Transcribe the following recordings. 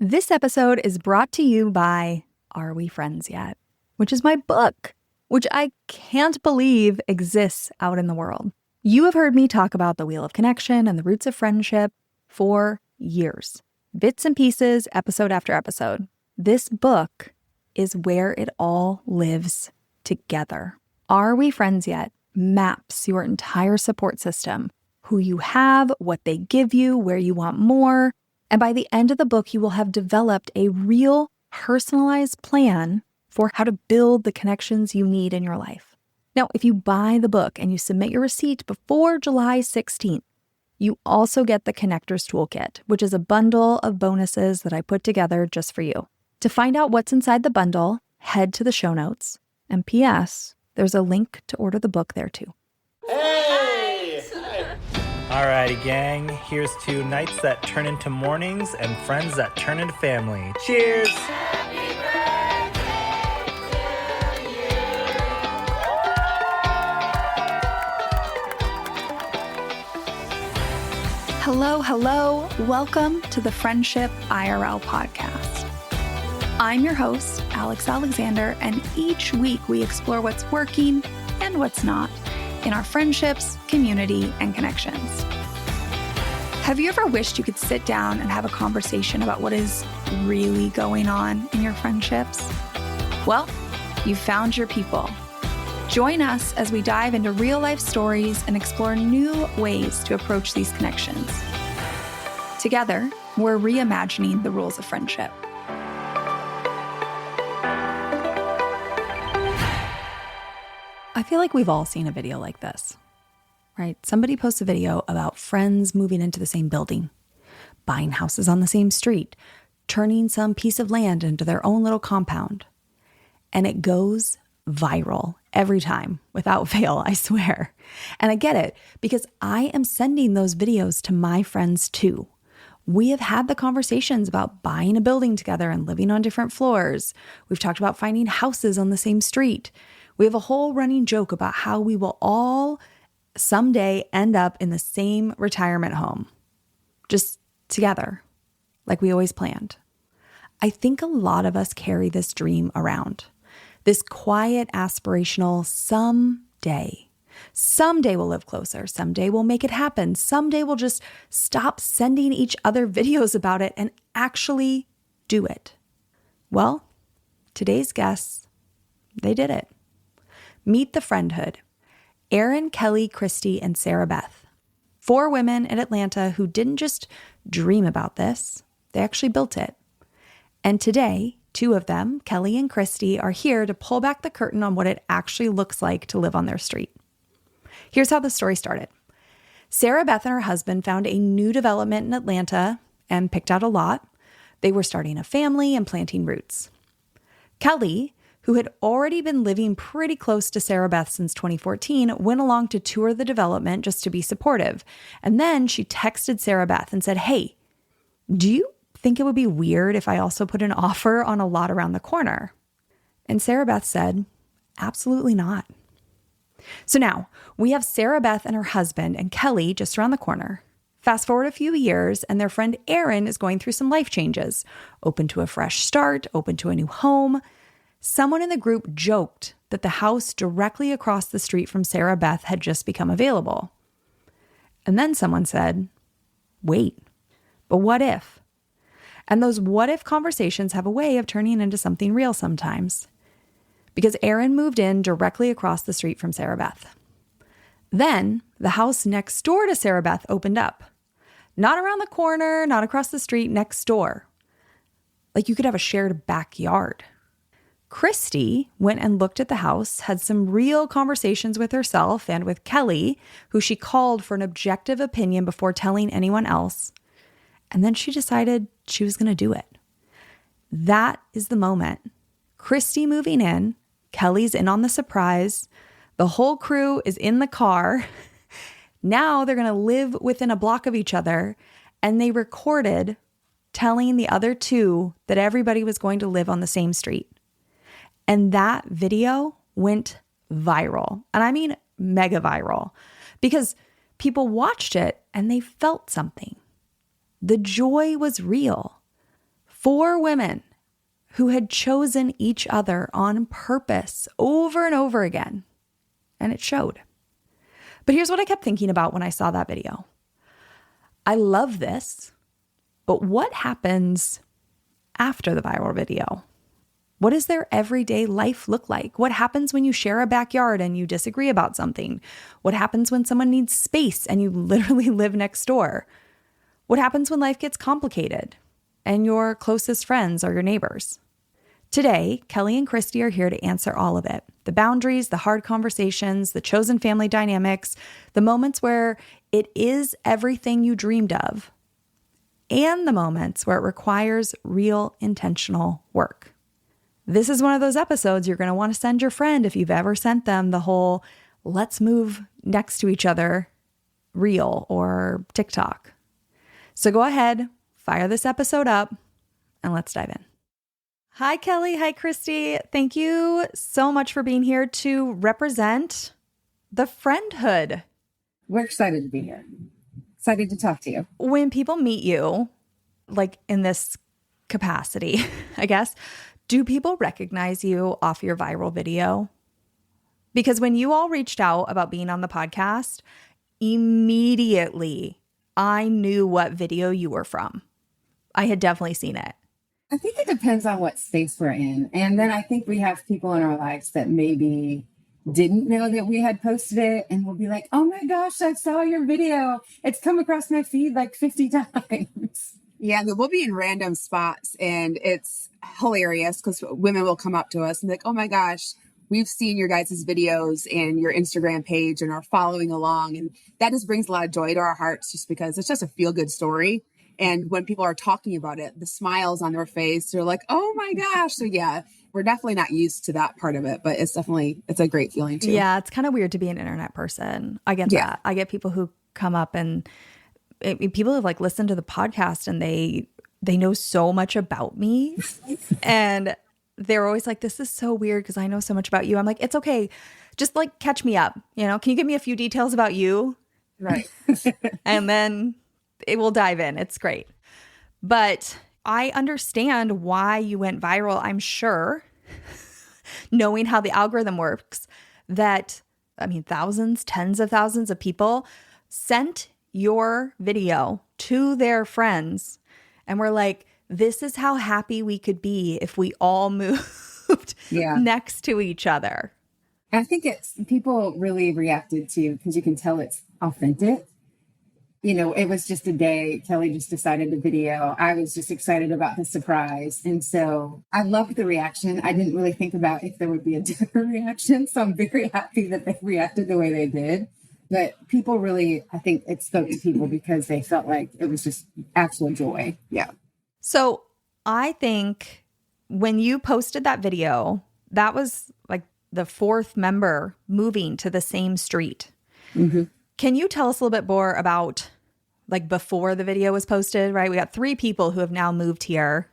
This episode is brought to you by Are We Friends Yet? Which is my book, which I can't believe exists out in the world. You have heard me talk about the wheel of connection and the roots of friendship for years. Bits and pieces, episode after episode. This book is where it all lives together. Are We Friends Yet? Maps your entire support system, who you have, what they give you, where you want more. And by the end of the book, you will have developed a real personalized plan for how to build the connections you need in your life. Now, if you buy the book and you submit your receipt before July 16th, you also get the Connectors Toolkit, which is a bundle of bonuses that I put together just for you. To find out what's inside the bundle, head to the show notes. And P.S., there's a link to order the book there too. Hey! Alrighty, gang. Here's to nights that turn into mornings and friends that turn into family. Cheers! Hello. Welcome to the Friendship IRL podcast. I'm your host, Alex Alexander, and each week we explore what's working and what's not in our friendships, community, and connections. Have you ever wished you could sit down and have a conversation about what is really going on in your friendships? Well, you found your people. Join us as we dive into real-life stories and explore new ways to approach these connections. Together, we're reimagining the rules of friendship. I feel like we've all seen a video like this, right? Somebody posts a video about friends moving into the same building, buying houses on the same street, turning some piece of land into their own little compound. And it goes viral every time, without fail, I swear. And I get it, because I am sending those videos to my friends too. We have had the conversations about buying a building together and living on different floors. We've talked about finding houses on the same street. We have a whole running joke about how we will all someday end up in the same retirement home, just together, like we always planned. I think a lot of us carry this dream around. This quiet, aspirational someday. Someday we'll live closer. Someday we'll make it happen. Someday we'll just stop sending each other videos about it and actually do it. Well, today's guests, they did it. Meet the Friendhood. Erin, Kelly, Christy, and Sarah Beth. 4 women in Atlanta who didn't just dream about this, they actually built it. And today, 2 of them, Kelly and Christy, are here to pull back the curtain on what it actually looks like to live on their street. Here's how the story started. Sarah Beth and her husband found a new development in Atlanta and picked out a lot. They were starting a family and planting roots. Kelly, who had already been living pretty close to Sarah Beth since 2014, went along to tour the development just to be supportive. And then she texted Sarah Beth and said, "Hey, do you think it would be weird if I also put an offer on a lot around the corner?" And Sarah Beth said, "Absolutely not." So now we have Sarah Beth and her husband and Kelly just around the corner. Fast forward a few years and their friend Erin is going through some life changes, open to a fresh start, open to a new home. Someone in the group joked that the house directly across the street from Sarah Beth had just become available. And then someone said, "Wait, but what if?" And those what if conversations have a way of turning into something real sometimes. Because Erin moved in directly across the street from Sarah Beth. Then the house next door to Sarah Beth opened up. Not around the corner, not across the street, next door. Like you could have a shared backyard. Christy went and looked at the house, had some real conversations with herself and with Kelly, who she called for an objective opinion before telling anyone else. And then she decided she was going to do it. That is the moment. Christy moving in, Kelly's in on the surprise, the whole crew is in the car. Now they're going to live within a block of each other, and they recorded telling the other 2 that everybody was going to live on the same street. And that video went viral. And I mean mega viral, because people watched it and they felt something. The joy was real. 4 women who had chosen each other on purpose over and over again. And it showed. But here's what I kept thinking about when I saw that video. I love this, but what happens after the viral video? What does their everyday life look like? What happens when you share a backyard and you disagree about something? What happens when someone needs space and you literally live next door? What happens when life gets complicated and your closest friends are your neighbors? Today, Kelly and Christy are here to answer all of it. The boundaries, the hard conversations, the chosen family dynamics, the moments where it is everything you dreamed of, and the moments where it requires real intentional work. This is one of those episodes you're going to want to send your friend if you've ever sent them the whole let's move next to each other reel or TikTok. So go ahead, fire this episode up, and let's dive in. Hi, Kelly. Hi, Christy. Thank you so much for being here to represent the Friendhood. We're excited to be here. Excited to talk to you. When people meet you, like in this capacity, I guess, do people recognize you off your viral video? Because when you all reached out about being on the podcast, immediately I knew what video you were from. I had definitely seen it. I think it depends on what space we're in. And then I think we have people in our lives that maybe didn't know that we had posted it and will be like, oh my gosh, I saw your video. It's come across my feed like 50 times. Yeah, we'll be in random spots and it's hilarious because women will come up to us and be like, oh my gosh, we've seen your guys' videos and your Instagram page and are following along. And that just brings a lot of joy to our hearts just because it's just a feel-good story. And when people are talking about it, the smiles on their face, they're like, oh my gosh. So yeah, we're definitely not used to that part of it, but it's a great feeling too. Yeah, it's kind of weird to be an internet person. I get that. I get people who come up and people have like listened to the podcast and they know so much about me. And they're always like, this is so weird because I know so much about you. I'm like, it's okay. Just like catch me up. You know, can you give me a few details about you? Right. And then it will dive in. It's great. But I understand why you went viral. I'm sure, knowing how the algorithm works, that, I mean, thousands, tens of thousands of people sent your video to their friends and were like, this is how happy we could be if we all moved next to each other. I think people really reacted to, because you can tell it's authentic. You know, it was just a day. Kelly just decided to video. I was just excited about the surprise. And so I loved the reaction. I didn't really think about if there would be a different reaction. So I'm very happy that they reacted the way they did. But people really, I think it spoke to people because they felt like it was just actual joy. Yeah. So I think when you posted that video, that was like the 4th member moving to the same street. Mm-hmm. Can you tell us a little bit more about like before the video was posted, right? We got 3 people who have now moved here.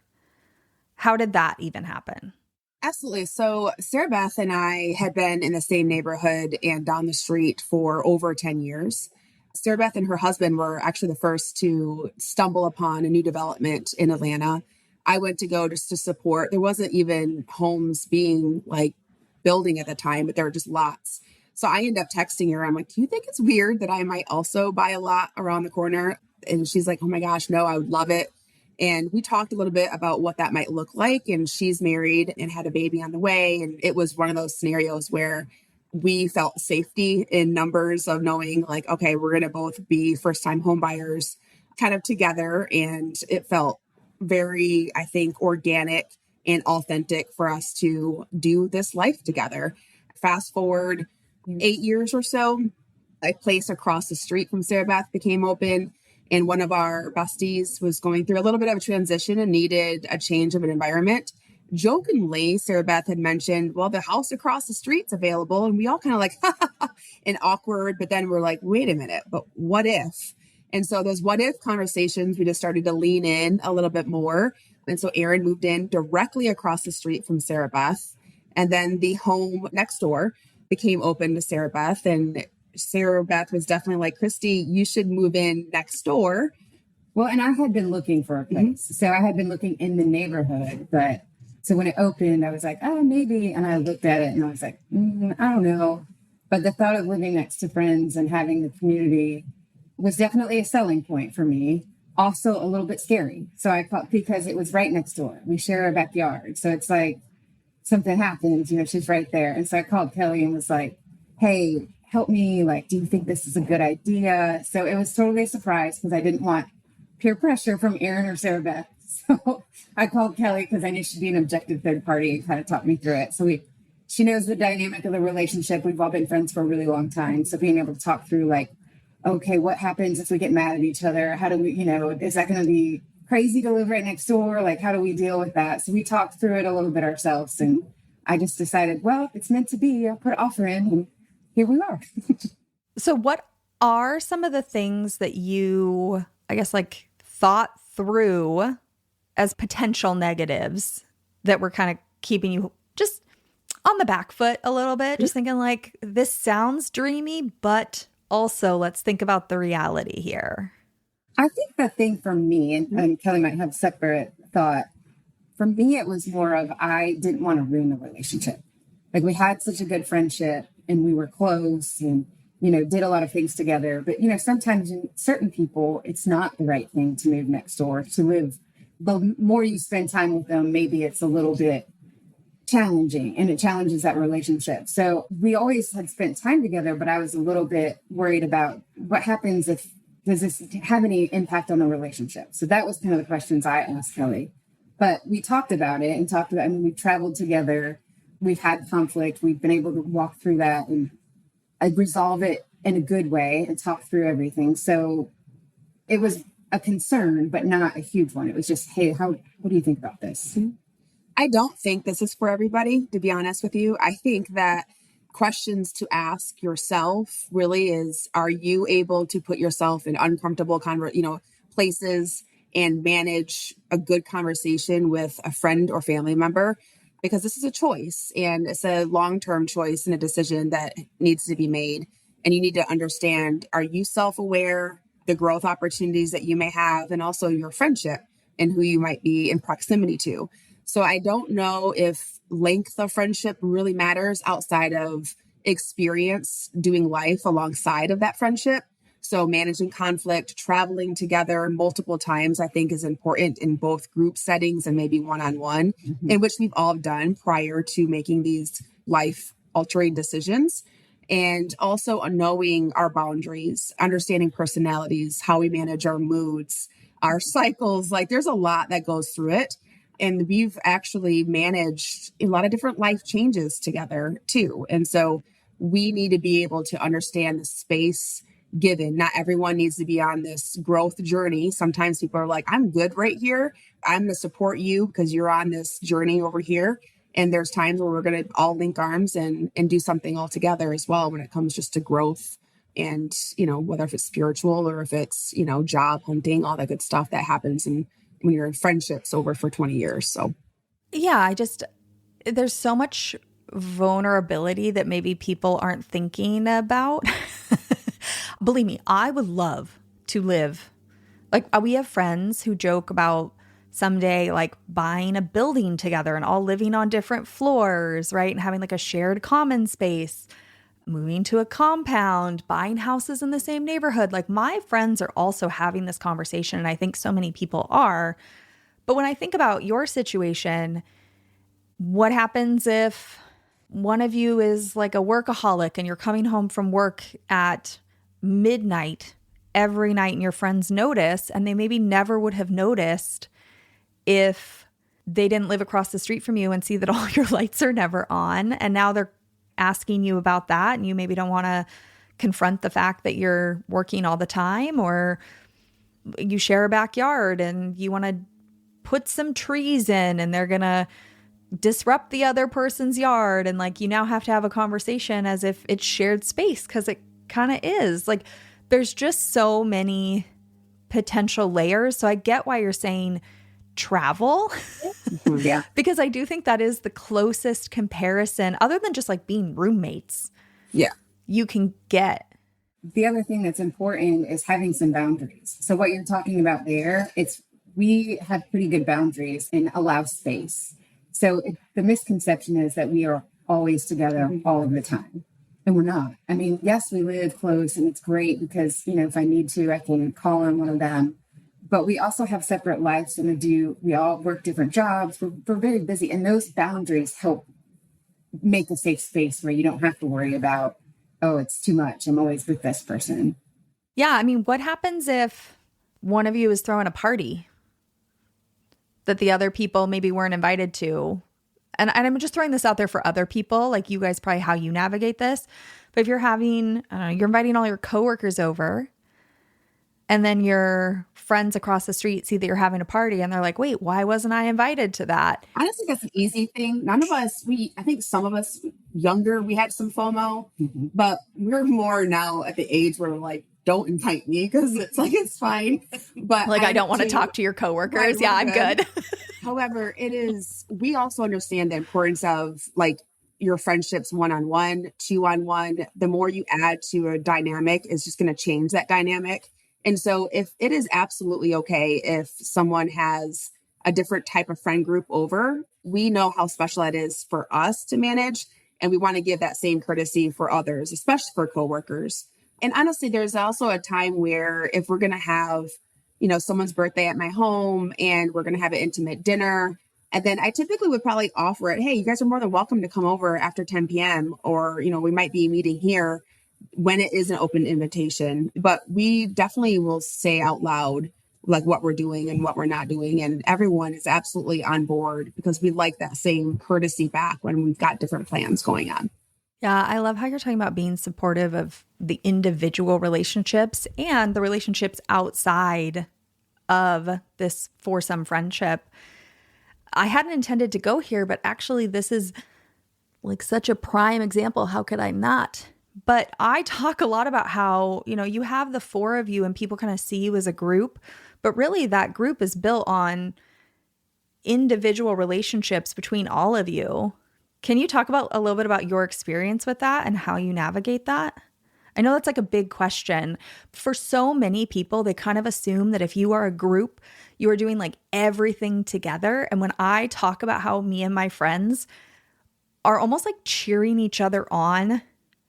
How did that even happen? Absolutely. So Sarah Beth and I had been in the same neighborhood and down the street for over 10 years. Sarah Beth and her husband were actually the first to stumble upon a new development in Atlanta. I went to go just to support. There wasn't even homes being like building at the time, but there were just lots. So I ended up texting her. I'm like, do you think it's weird that I might also buy a lot around the corner? And she's like, oh my gosh, no, I would love it. And we talked a little bit about what that might look like. And she's married and had a baby on the way. And it was one of those scenarios where we felt safety in numbers of knowing like, okay, we're going to both be first time home buyers kind of together. And it felt very, I think, organic and authentic for us to do this life together. Fast forward 8 years or so, a place across the street from Sarah Beth became open. And one of our besties was going through a little bit of a transition and needed a change of an environment. Jokingly, Sarah Beth had mentioned, well, the house across the street's available. And we all kind of like, and awkward. But then we're like, wait a minute, but what if? And so those what if conversations, we just started to lean in a little bit more. And so Aaron moved in directly across the street from Sarah Beth. And then the home next door became open to Sarah Beth. And Sarah Beth was definitely like, Christy, you should move in next door Well, and I had been looking for a place. So I had been looking in the neighborhood, but so when it opened, I was like, oh, maybe. And I looked at it and I was like, I don't know. But the thought of living next to friends and having the community was definitely a selling point for me. Also a little bit scary. So I thought because it was right next door, we share a backyard. So it's like something happens, she's right there. And so I called Kelly and was like, hey, help me. Like, do you think this is a good idea? So it was totally a surprise because I didn't want peer pressure from Aaron or Sarah Beth. So I called Kelly because I knew she'd be an objective third party and kind of talk me through it. So she knows the dynamic of the relationship. We've all been friends for a really long time. So being able to talk through like, okay, what happens if we get mad at each other? How do we, is that going to be crazy to live right next door? Like, how do we deal with that? So we talked through it a little bit ourselves. And I just decided, well, if it's meant to be, I'll put an offer in and here we are. So what are some of the things that you, I guess, like thought through as potential negatives that were kind of keeping you just on the back foot a little bit, just thinking like, this sounds dreamy, but also let's think about the reality here? I think the thing for me, and Kelly might have separate thought, for me, it was more of I didn't want to ruin the relationship. Like we had such a good friendship and we were close and, did a lot of things together. But, sometimes in certain people, it's not the right thing to move next door, to live. The more you spend time with them, maybe it's a little bit challenging and it challenges that relationship. So we always had spent time together, but I was a little bit worried about what happens if, does this have any impact on the relationship? So that was kind of the questions I asked Kelly. But we talked about it and we've traveled together. We've had conflict. We've been able to walk through that and resolve it in a good way and talk through everything. So it was a concern, but not a huge one. It was just, hey, what do you think about this? I don't think this is for everybody, to be honest with you. I think that questions to ask yourself really is, are you able to put yourself in uncomfortable places and manage a good conversation with a friend or family member? Because this is a choice and it's a long-term choice and a decision that needs to be made. And you need to understand, are you self-aware, the growth opportunities that you may have, and also your friendship and who you might be in proximity to. So I don't know if length of friendship really matters outside of experience doing life alongside of that friendship. So managing conflict, traveling together multiple times, I think is important in both group settings and maybe one-on-one, in which we've all done prior to making these life-altering decisions. And also knowing our boundaries, understanding personalities, how we manage our moods, our cycles. Like there's a lot that goes through it. And we've actually managed a lot of different life changes together too. And so we need to be able to understand the space given. Not everyone needs to be on this growth journey. Sometimes people are like, I'm good right here. I'm going to support you because you're on this journey over here. And there's times where we're going to all link arms and do something all together as well when it comes just to growth and, whether if it's spiritual or if it's, job hunting, all that good stuff that happens when you're in friendships over for 20 years. So, yeah, there's so much vulnerability that maybe people aren't thinking about. Believe me, I would love to live. Like we have friends who joke about someday like buying a building together and all living on different floors, right? And having like a shared common space, moving to a compound, buying houses in the same neighborhood. Like my friends are also having this conversation, and I think so many people are. But when I think about your situation, what happens if one of you is like a workaholic and you're coming home from work at midnight every night and your friends notice, and they maybe never would have noticed if they didn't live across the street from you and see that all your lights are never on. And now they're asking you about that, and you maybe don't want to confront the fact that you're working all the time, or you share a backyard and you want to put some trees in and they're going to disrupt the other person's yard. And like, you now have to have a conversation as if it's shared space, because it kind of is. Like there's just so many potential layers. So I get why you're saying travel. Yeah. Because I do think that is the closest comparison, other than just like being roommates. Yeah. You can get. the other thing that's important is having some boundaries. So what you're talking about there, we have pretty good boundaries and allow space. So the misconception is that we are always together all of the time. And we're not. I mean, yes, we live close and it's great because, if I need to, I can call on one of them. But we also have separate lives and we all work different jobs. We're very busy. And those boundaries help make a safe space where you don't have to worry about, oh, it's too much. I'm always with this person. Yeah. I mean, what happens if one of you is throwing a party that the other people maybe weren't invited to? And I'm just throwing this out there for other people, like you guys, probably how you navigate this. But if you're you're inviting all your coworkers over and then your friends across the street see that you're having a party and they're like, wait, why wasn't I invited to that? Honestly, that's an easy thing. None of us, I think some of us younger, we had some FOMO, but we're more now at the age where we're like, don't invite me because it's fine. But like, I don't want to talk to your coworkers. Right, yeah, I'm good. However, we also understand the importance of like your friendships one-on-one, two-on-one. The more you add to a dynamic is just going to change that dynamic. And so if it is absolutely okay if someone has a different type of friend group over, we know how special that is for us to manage. And we want to give that same courtesy for others, especially for coworkers. And honestly, there's also a time where if we're going to have, someone's birthday at my home and we're going to have an intimate dinner, and then I typically would probably offer it, hey, you guys are more than welcome to come over after 10 p.m. or, we might be meeting here when it is an open invitation. But we definitely will say out loud, like what we're doing and what we're not doing. And everyone is absolutely on board because we like that same courtesy back when we've got different plans going on. Yeah, I love how you're talking about being supportive of the individual relationships and the relationships outside of this foursome friendship. I hadn't intended to go here, but actually this is like such a prime example. How could I not? But I talk a lot about how, you have the four of you and people kind of see you as a group, but really that group is built on individual relationships between all of you. Can you talk about a little bit about your experience with that and how you navigate that? I know that's like a big question. For so many people, they kind of assume that if you are a group, you are doing like everything together. And when I talk about how me and my friends are almost like cheering each other on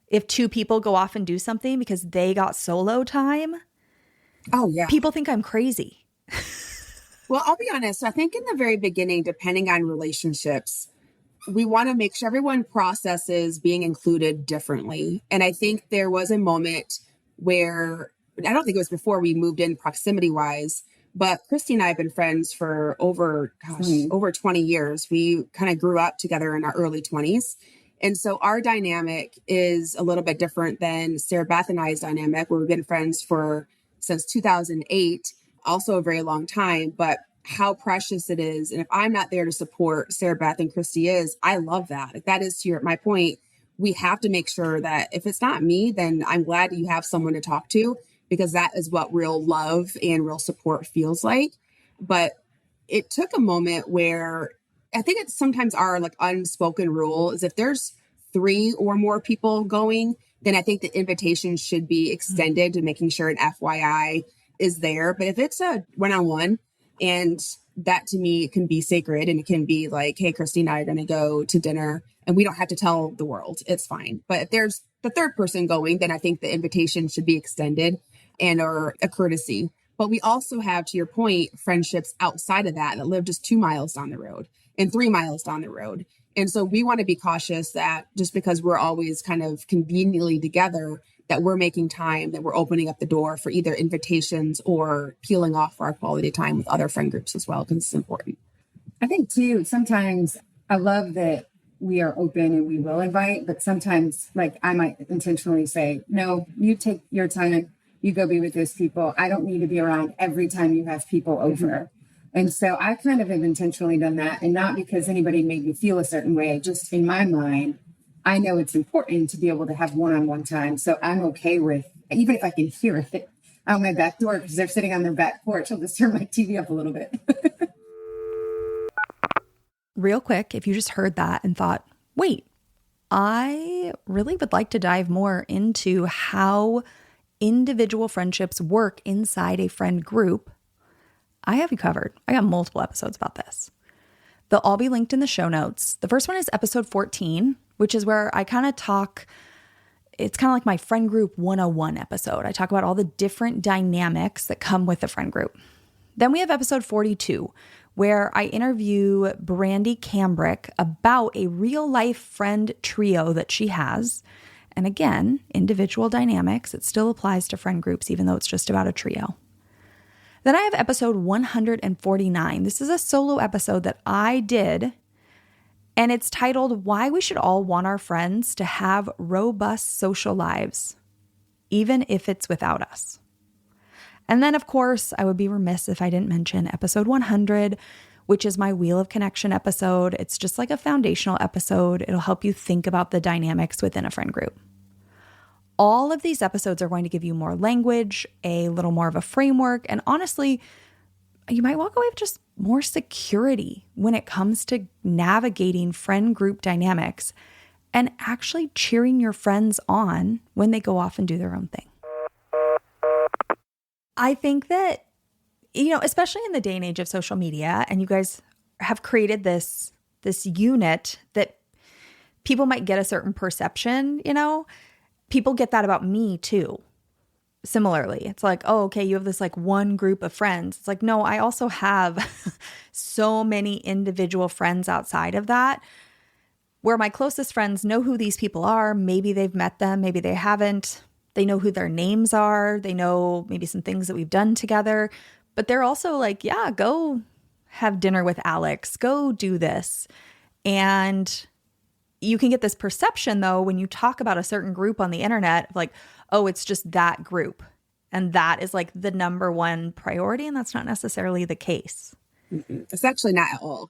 if two people go off and do something because they got solo time. Oh, yeah. People think I'm crazy. Well, I'll be honest. I think in the very beginning, depending on relationships, we want to make sure everyone processes being included differently. And I think there was a moment where, I don't think it was before we moved in proximity wise, but Christy and I have been friends for over 20 years. We kind of grew up together in our early 20s. And so our dynamic is a little bit different than Sarah Beth and I's dynamic, where we've been friends since 2008, also a very long time, but how precious it is. And if I'm not there to support Sarah Beth and Christy I love that. Like, that is to my point. We have to make sure that if it's not me, then I'm glad you have someone to talk to, because that is what real love and real support feels like. But it took a moment where I think it's sometimes our like unspoken rule is if there's 3 or more people going, then I think the invitation should be extended to making sure an FYI is there. But if it's a one-on-one, and that to me can be sacred, and it can be like, hey, Christine and I are going to go to dinner and we don't have to tell the world. It's fine. But if there's the third person going, then I think the invitation should be extended or a courtesy. But we also have, to your point, friendships outside of that live just 2 miles down the road and 3 miles down the road. And so we want to be cautious that just because we're always kind of conveniently together, that we're making time, that we're opening up the door for either invitations or peeling off for our quality time with other friend groups as well, because it's important. I think too, sometimes I love that we are open and we will invite, but sometimes like I might intentionally say, no, you take your time, you go be with those people. I don't need to be around every time you have people over. And so I kind of have intentionally done that, and not because anybody made me feel a certain way, just in my mind, I know it's important to be able to have one-on-one time. So I'm okay with, even if I can hear it out my back door because they're sitting on their back porch, I'll just turn my TV up a little bit. Real quick, if you just heard that and thought, wait, I really would like to dive more into how individual friendships work inside a friend group, I have you covered. I got multiple episodes about this. They'll all be linked in the show notes. The first one is episode 14, which is where I kind of talk, it's kind of like my friend group 101 episode. I talk about all the different dynamics that come with the friend group. Then we have episode 42, where I interview Brandy Cambrick about a real life friend trio that she has. And again, individual dynamics. It still applies to friend groups, even though it's just about a trio. Then I have episode 149. This is a solo episode that I did, and it's titled Why We Should All Want Our Friends to Have Robust Social Lives, Even If It's Without Us. And then, of course, I would be remiss if I didn't mention episode 100, which is my Wheel of Connection episode. It's just like a foundational episode. It'll help you think about the dynamics within a friend group. All of these episodes are going to give you more language, a little more of a framework, and honestly, you might walk away with just more security when it comes to navigating friend group dynamics and actually cheering your friends on when they go off and do their own thing. I think that, especially in the day and age of social media, and you guys have created this unit that people might get a certain perception, people get that about me too. Similarly, it's like, oh, okay, you have this like one group of friends. It's like, no, I also have so many individual friends outside of that, where my closest friends know who these people are. Maybe they've met them, maybe they haven't. They know who their names are. They know maybe some things that we've done together, but they're also like, yeah, go have dinner with Alex, go do this. And you can get this perception, though, when you talk about a certain group on the internet, of like, oh, it's just that group. And that is like the number one priority. And that's not necessarily the case. It's actually not at all.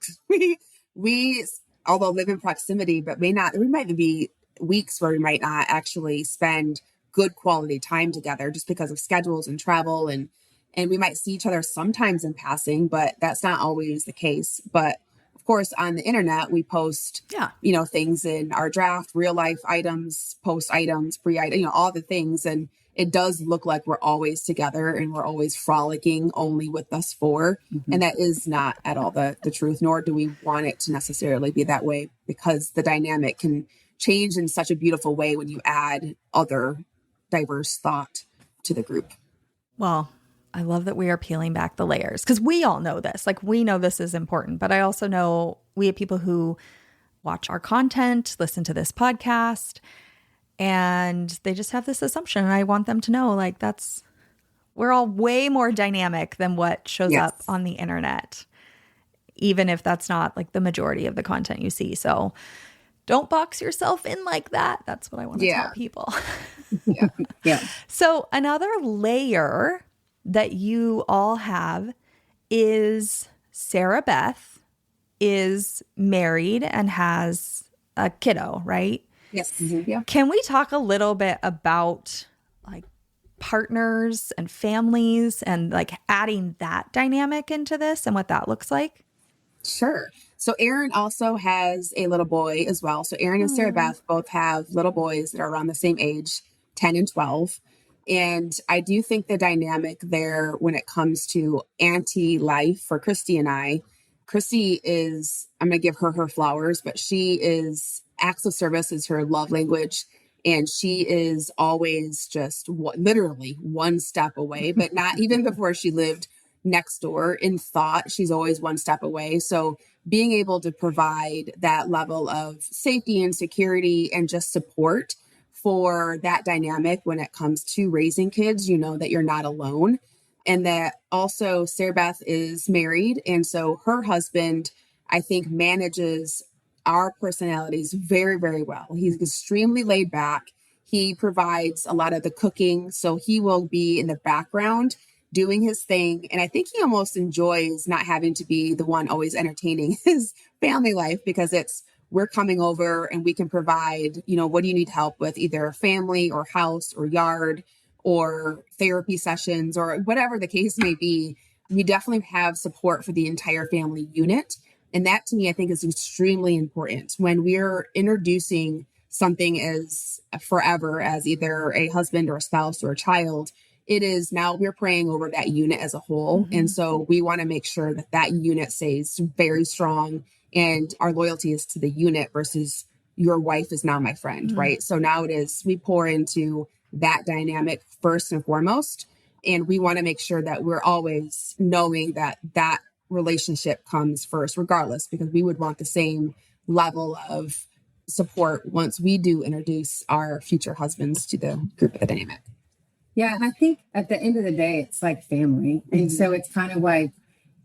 We, although live in proximity, but there might be weeks where we might not actually spend good quality time together just because of schedules and travel. And we might see each other sometimes in passing, but that's not always the case. But of course, on the internet, we post, things in our draft, real life items, post items, pre-items, all the things. And it does look like we're always together and we're always frolicking only with us four. Mm-hmm. And that is not at all the truth, nor do we want it to necessarily be that way, because the dynamic can change in such a beautiful way when you add other diverse thought to the group. Well, I love that we are peeling back the layers, because we all know this. Like, we know this is important, but I also know we have people who watch our content, listen to this podcast, and they just have this assumption. And I want them to know, like, we're all way more dynamic than what shows up on the internet, even if that's not like the majority of the content you see. So don't box yourself in like that. That's what I want to tell people. Yeah. So another layer that you all have is Sarah Beth is married and has a kiddo, right? Yes. Mm-hmm. Yeah. Can we talk a little bit about like partners and families and like adding that dynamic into this and what that looks like? Sure. So Aaron also has a little boy as well. So Aaron and Sarah Beth both have little boys that are around the same age, 10 and 12. And I do think the dynamic there when it comes to auntie life for Christy and I, Christy is, I'm going to give her flowers, but acts of service is her love language. And she is always just literally one step away, but not even before she lived next door in thought. She's always one step away. So being able to provide that level of safety and security and just support for that dynamic when it comes to raising kids, that you're not alone. And that also Sarah Beth is married. And so her husband, I think, manages our personalities very, very well. He's extremely laid back. He provides a lot of the cooking. So he will be in the background doing his thing. And I think he almost enjoys not having to be the one always entertaining his family life, because we're coming over and we can provide, what do you need help with, either family or house or yard or therapy sessions or whatever the case may be. We definitely have support for the entire family unit. And that to me, I think is extremely important when we're introducing something as forever as either a husband or a spouse or a child. It is now we're praying over that unit as a whole. And so we want to make sure that that unit stays very strong, and our loyalty is to the unit versus your wife is now my friend, right? So now it is, we pour into that dynamic first and foremost. And we want to make sure that we're always knowing that that relationship comes first, regardless, because we would want the same level of support once we do introduce our future husbands to the group of the dynamic. Yeah. And I think at the end of the day, it's like family. And so it's kind of like,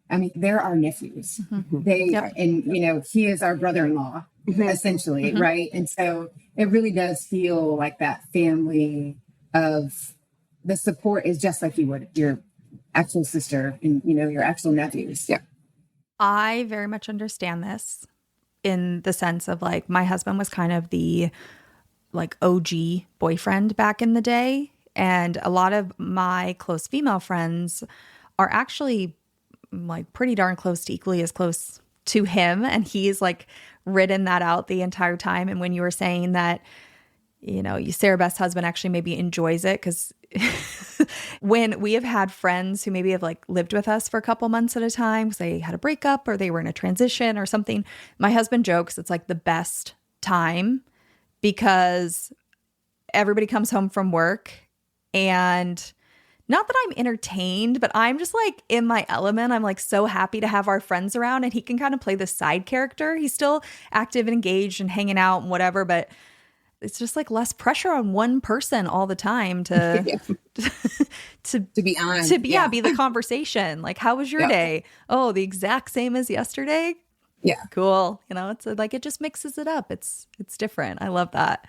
I mean, they're our nephews. They are, and, you know, he is our brother-in-law, essentially, right? And so it really does feel like that family of the support is just like you would your actual sister and, you know, your actual nephews. Yeah. I very much understand this in the sense of like my husband was kind of the like OG boyfriend back in the day. And a lot of my close female friends are actually like pretty darn close to equally as close to him. And he's like ridden that out the entire time. And when you were saying that, you know, Sarah Beth's husband actually maybe enjoys it because when we have had friends who maybe have like lived with us for a couple months at a time because they had a breakup or they were in a transition or something, my husband jokes it's like the best time because everybody comes home from work and not that I'm entertained, but I'm just like in my element. I'm like so happy to have our friends around and he can kind of play the side character. He's still active and engaged and hanging out and whatever, but it's just like less pressure on one person all the time to be on, be the conversation. Like, how was your day? Oh, the exact same as yesterday. Yeah. Cool. You know, it's like, it just mixes it up. It's different. I love that.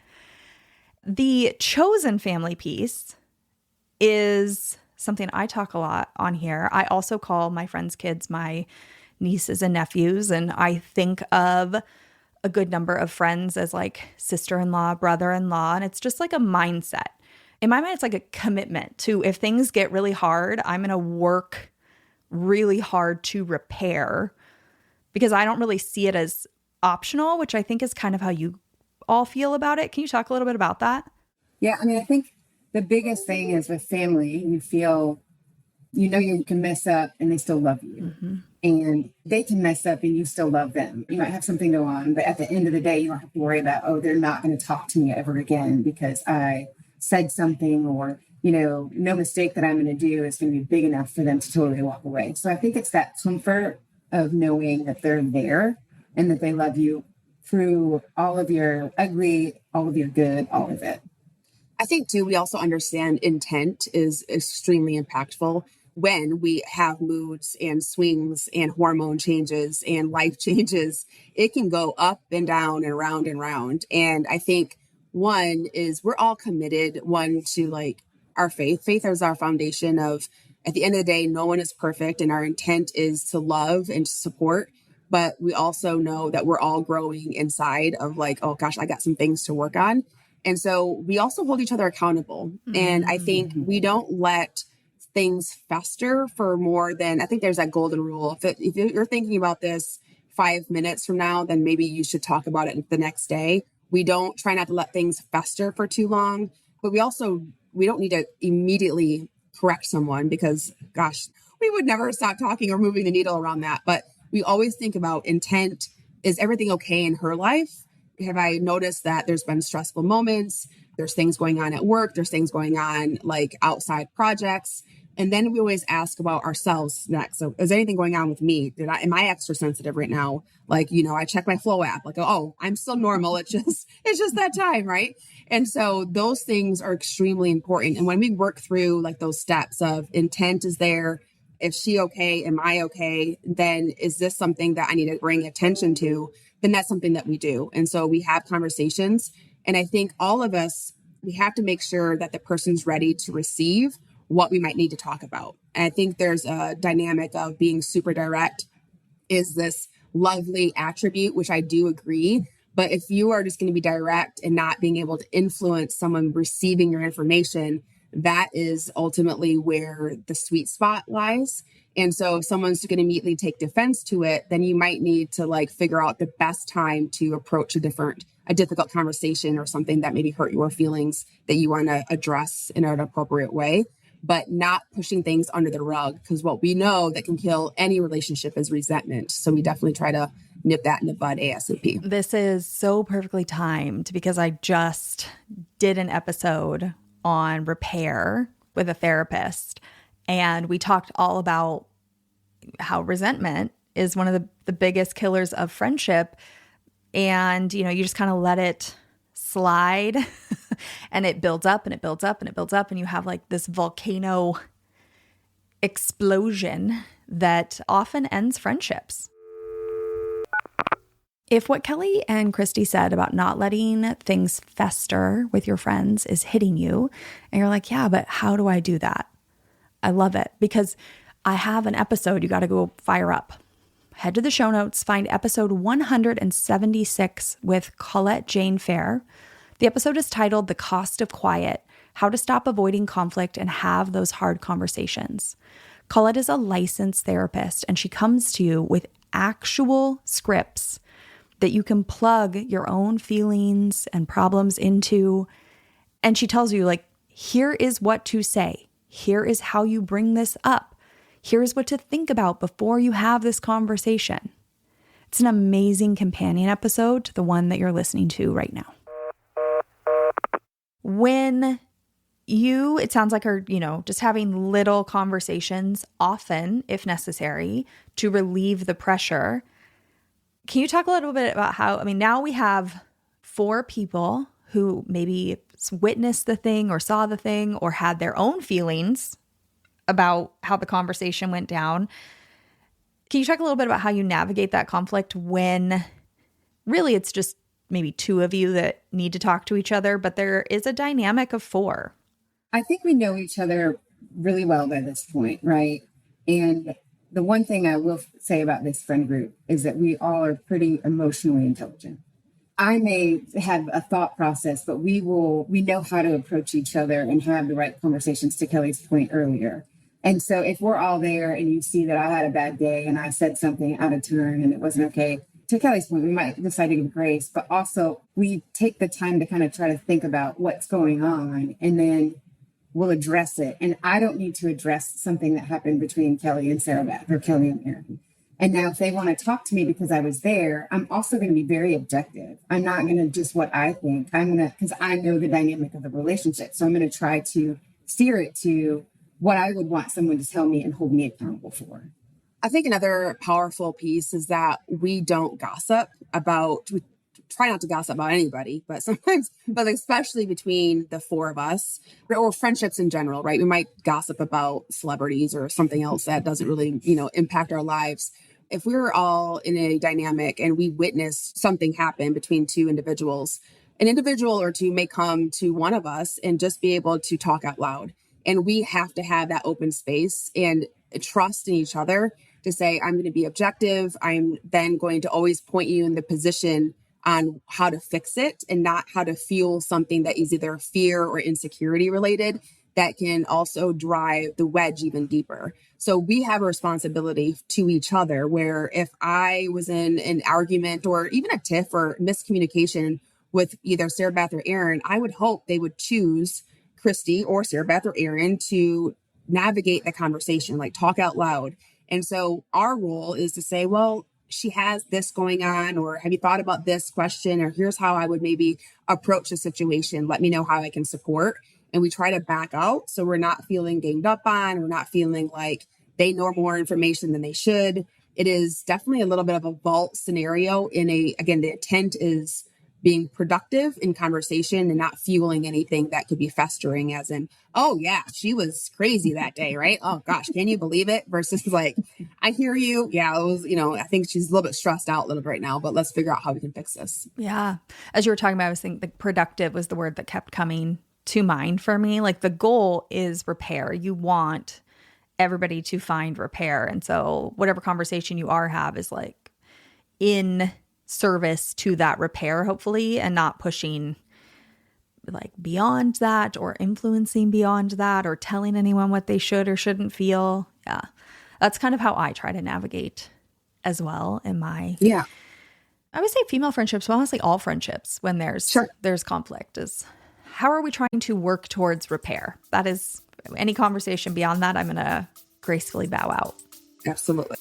The chosen family piece is something I talk a lot on here. I also call my friends' kids my nieces and nephews. And I think of a good number of friends as like sister-in-law, brother-in-law. And it's just like a mindset. In my mind, it's like a commitment to if things get really hard, I'm going to work really hard to repair because I don't really see it as optional, which I think is kind of how you all feel about it. Can you talk a little bit about that? Yeah. I mean, I think the biggest thing is with family, you feel, you know, you can mess up and they still love you. And they can mess up and you still love them. You might have something go on, but at the end of the day, you don't have to worry about, oh, they're not going to talk to me ever again because I said something or, you know, no mistake that I'm going to do is going to be big enough for them to totally walk away. So I think it's that comfort of knowing that they're there and that they love you through all of your ugly, all of your good, all of it. I think too, we also understand intent is extremely impactful when we have moods and swings and hormone changes and life changes. It can go up and down and round and round. And I think one is we're all committed, one to like our faith. Faith is our foundation of, at the end of the day, no one is perfect. And our intent is to love and to support. But we also know that we're all growing inside of like, oh gosh, I got some things to work on. And so we also hold each other accountable. And I think we don't let things fester for more than, I think there's that golden rule. If you're thinking about this 5 minutes from now, then maybe you should talk about it the next day. We don't try not to let things fester for too long, but we don't need to immediately correct someone because gosh, we would never stop talking or moving the needle around that. But we always think about intent. Is everything okay in her life? Have I noticed that there's been stressful moments? There's things going on at work. There's things going on like outside projects. And then we always ask about ourselves next. So is anything going on with me? Am I extra sensitive right now? Like, you know, I check my Flow app, like, oh, I'm still normal. It's just that time. Right. And so those things are extremely important. And when we work through like those steps of intent is there, if she okay, am I okay? Then is this something that I need to bring attention to? Then that's something that we do. And so we have conversations. And I think all of us, we have to make sure that the person's ready to receive what we might need to talk about. And I think there's a dynamic of being super direct is this lovely attribute, which I do agree. But if you are just going to be direct and not being able to influence someone receiving your information, that is ultimately where the sweet spot lies. And so if someone's going to immediately take defense to it, then you might need to like figure out the best time to approach a different a difficult conversation or something that maybe hurt your feelings that you want to address in an appropriate way, but not pushing things under the rug. Because what we know that can kill any relationship is resentment. So we definitely try to nip that in the bud ASAP. This is so perfectly timed because I just did an episode on repair with a therapist, and we talked all about how resentment is one of the biggest killers of friendship. And, you just kind of let it slide and it builds up and it builds up and it builds up. And you have like this volcano explosion that often ends friendships. If what Kelly and Christy said about not letting things fester with your friends is hitting you, and you're like, yeah, but how do I do that? I love it because I have an episode you got to go fire up. Head to the show notes, find episode 176 with Colette Jane Fair. The episode is titled The Cost of Quiet, How to Stop Avoiding Conflict and Have Those Hard Conversations. Colette is a licensed therapist, and she comes to you with actual scripts that you can plug your own feelings and problems into. And she tells you, like, here is what to say. Here is how you bring this up. Here's what to think about before you have this conversation. It's an amazing companion episode to the one that you're listening to right now. When it sounds like are, just having little conversations, often, if necessary, to relieve the pressure. Can you talk a little bit about how, now we have 4 people who maybe witnessed the thing or saw the thing or had their own feelings about how the conversation went down. Can you talk a little bit about how you navigate that conflict when really it's just maybe 2 of you that need to talk to each other, but there is a dynamic of 4? I think we know each other really well by this point, right? And the one thing I will say about this friend group is that we all are pretty emotionally intelligent. I may have a thought process, but we know how to approach each other and have the right conversations, to Kelly's point earlier. And so if we're all there and you see that I had a bad day and I said something out of turn and it wasn't okay, to Kelly's point, we might decide to give grace, but also we take the time to kind of try to think about what's going on, and then we'll address it. And I don't need to address something that happened between Kelly and Sarah Beth or Kelly and Aaron. And now if they want to talk to me because I was there, I'm also going to be very objective. I'm not going to just what I think. Because I know the dynamic of the relationship. So I'm going to try to steer it to what I would want someone to tell me and hold me accountable for. I think another powerful piece is that we don't gossip we try not to gossip about anybody, but sometimes, but especially between the 4 of us or friendships in general, right? We might gossip about celebrities or something else that doesn't really, impact our lives. If we're all in a dynamic and we witness something happen between 2 individuals, an individual or 2 may come to one of us and just be able to talk out loud. And we have to have that open space and trust in each other to say, I'm going to be objective. I'm then going to always point you in the position on how to fix it and not how to fuel something that is either fear or insecurity related that can also drive the wedge even deeper. So we have a responsibility to each other where if I was in an argument or even a tiff or miscommunication with either Sarah Beth or Aaron, I would hope they would choose Christy or Sarah Beth or Aaron to navigate the conversation, like talk out loud. And so our role is to say, well, she has this going on, or have you thought about this question? Or here's how I would maybe approach the situation. Let me know how I can support. And we try to back out. So we're not feeling ganged up on. We're not feeling like they know more information than they should. It is definitely a little bit of a vault scenario again, the intent is being productive in conversation and not fueling anything that could be festering as in, oh yeah, she was crazy that day, right? Oh gosh, can you believe it? Versus like, I hear you. Yeah, it was, I think she's a little bit stressed out a little bit right now, but let's figure out how we can fix this. Yeah. As you were talking about, I was thinking like productive was the word that kept coming to mind for me. Like the goal is repair. You want everybody to find repair. And so whatever conversation you have is like in service to that repair, hopefully, and not pushing like beyond that or influencing beyond that or telling anyone what they should or shouldn't feel. Yeah. That's kind of how I try to navigate as well in my I would say female friendships, but honestly all friendships when Sure. there's conflict is how are we trying to work towards repair? That is any conversation beyond that, I'm going to gracefully bow out. Absolutely.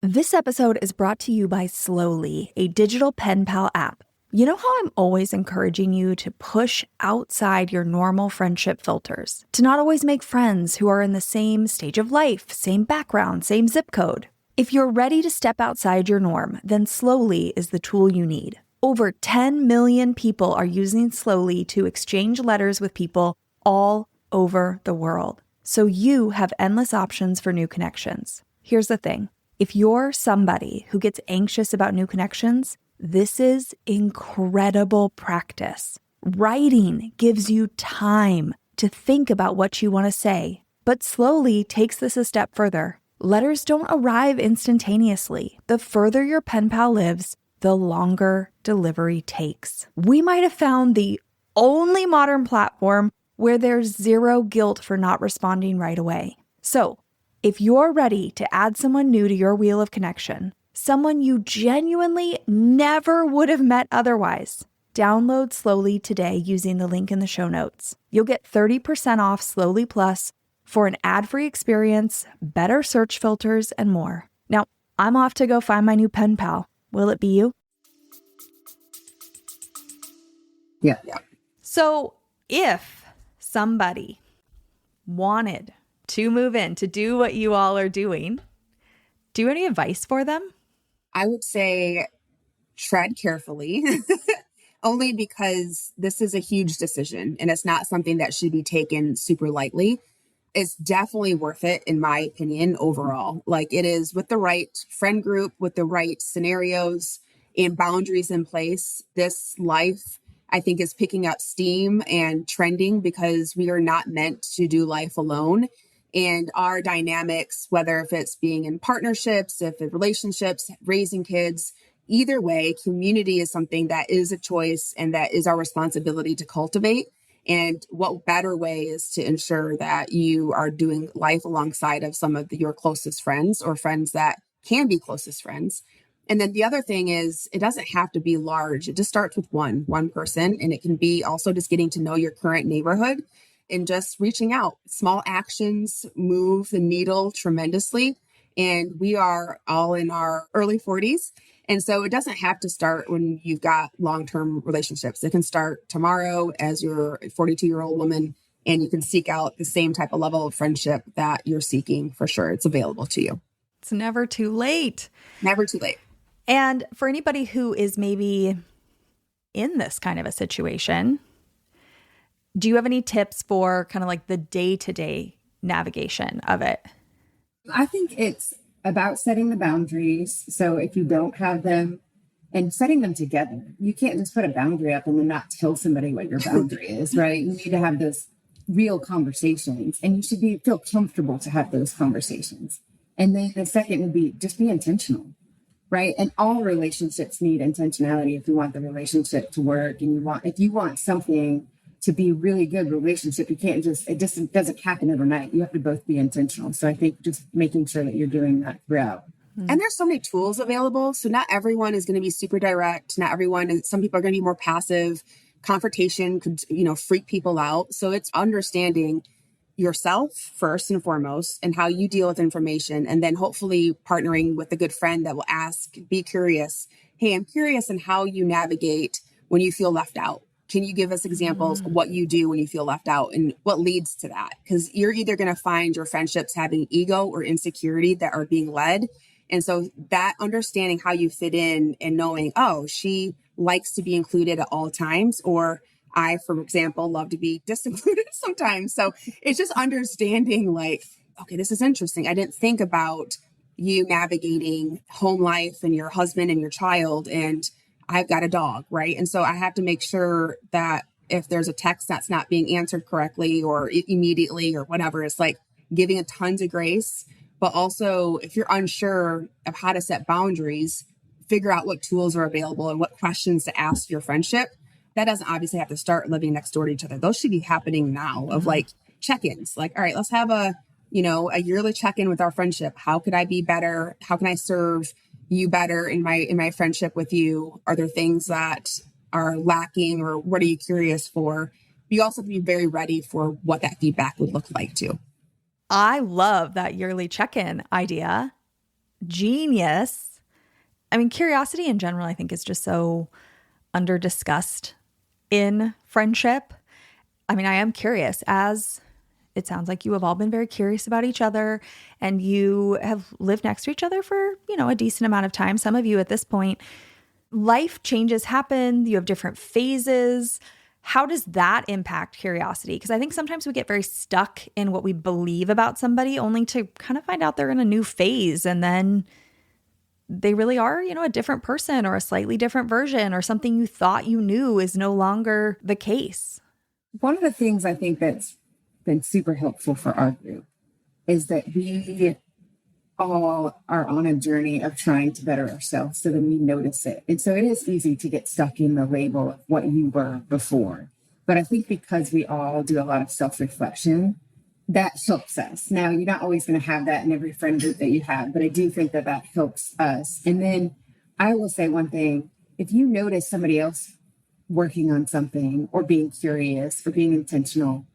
This episode is brought to you by Slowly, a digital pen pal app. You know how I'm always encouraging you to push outside your normal friendship filters, to not always make friends who are in the same stage of life, same background, same zip code. If you're ready to step outside your norm, then Slowly is the tool you need. Over 10 million people are using Slowly to exchange letters with people all over the world. So you have endless options for new connections. Here's the thing. If you're somebody who gets anxious about new connections, this is incredible practice. Writing gives you time to think about what you want to say, but Slowly takes this a step further. Letters don't arrive instantaneously. The further your pen pal lives, the longer delivery takes. We might have found the only modern platform where there's zero guilt for not responding right away. So, if you're ready to add someone new to your wheel of connection, someone you genuinely never would have met otherwise, download Slowly today using the link in the show notes. You'll get 30% off Slowly Plus for an ad-free experience, better search filters, and more. Now, I'm off to go find my new pen pal. Will it be you? Yeah. So if somebody wanted to move in to do what you all are doing, do you have any advice for them? I would say tread carefully, only because this is a huge decision and it's not something that should be taken super lightly. It's definitely worth it, in my opinion, overall. Like, it is with the right friend group, with the right scenarios and boundaries in place. This life, I think, is picking up steam and trending because we are not meant to do life alone. And our dynamics, whether if it's being in partnerships, if it's relationships, raising kids, either way, community is something that is a choice and that is our responsibility to cultivate. And what better way is to ensure that you are doing life alongside of some of your closest friends or friends that can be closest friends. And then the other thing is, it doesn't have to be large. It just starts with one person. And it can be also just getting to know your current neighborhood and just reaching out. Small actions move the needle tremendously. And we are all in our early 40s. And so it doesn't have to start when you've got long-term relationships. It can start tomorrow as you're a 42-year-old woman, and you can seek out the same type of level of friendship that you're seeking. For sure, it's available to you. It's never too late. Never too late. And for anybody who is maybe in this kind of a situation, do you have any tips for kind of like the day-to-day navigation of it? I think it's about setting the boundaries. So if you don't have them, and setting them together, you can't just put a boundary up and then not tell somebody what your boundary is, right? You need to have those real conversations, and you should feel comfortable to have those conversations. And then the second would be just be intentional, right? And all relationships need intentionality if you want the relationship to work, and if you want something to be a really good relationship, it just doesn't happen overnight. You have to both be intentional. So I think just making sure that you're doing that throughout. And there's so many tools available. So not everyone is going to be super direct. Not everyone, and some people are going to be more passive. Confrontation could, freak people out. So it's understanding yourself first and foremost and how you deal with information. And then hopefully partnering with a good friend that will ask, be curious. Hey, I'm curious in how you navigate when you feel left out. Can you give us examples of what you do when you feel left out and what leads to that? Because you're either going to find your friendships having ego or insecurity that are being led. And so that understanding how you fit in and knowing, oh, she likes to be included at all times, or I, for example, love to be disincluded sometimes. So it's just understanding like, okay, this is interesting. I didn't think about you navigating home life and your husband and your child, and I've got a dog, right? And so I have to make sure that if there's a text that's not being answered correctly or immediately or whatever, it's like giving a tons of grace. But also, if you're unsure of how to set boundaries, figure out what tools are available and what questions to ask your friendship. That doesn't obviously have to start living next door to each other. Those should be happening now of like check-ins. Like, all right, let's have a a yearly check-in with our friendship. How could I be better? How can I serve you better in my friendship with you? Are there things that are lacking, or what are you curious for? You also have to be very ready for what that feedback would look like too. I love that yearly check-in idea. Genius. I mean, curiosity in general, I think, is just so under discussed in friendship. I mean, I am curious, as it sounds like you have all been very curious about each other, and you have lived next to each other for, a decent amount of time. Some of you at this point, life changes happen. You have different phases. How does that impact curiosity? Because I think sometimes we get very stuck in what we believe about somebody, only to kind of find out they're in a new phase, and then they really are, a different person, or a slightly different version, or something you thought you knew is no longer the case. One of the things I think that's been super helpful for our group is that we all are on a journey of trying to better ourselves, so then we notice it. And so it is easy to get stuck in the label of what you were before. But I think because we all do a lot of self-reflection, that helps us. Now, you're not always going to have that in every friend group that you have, but I do think that helps us. And then I will say one thing: if you notice somebody else working on something, or being curious, or being intentional,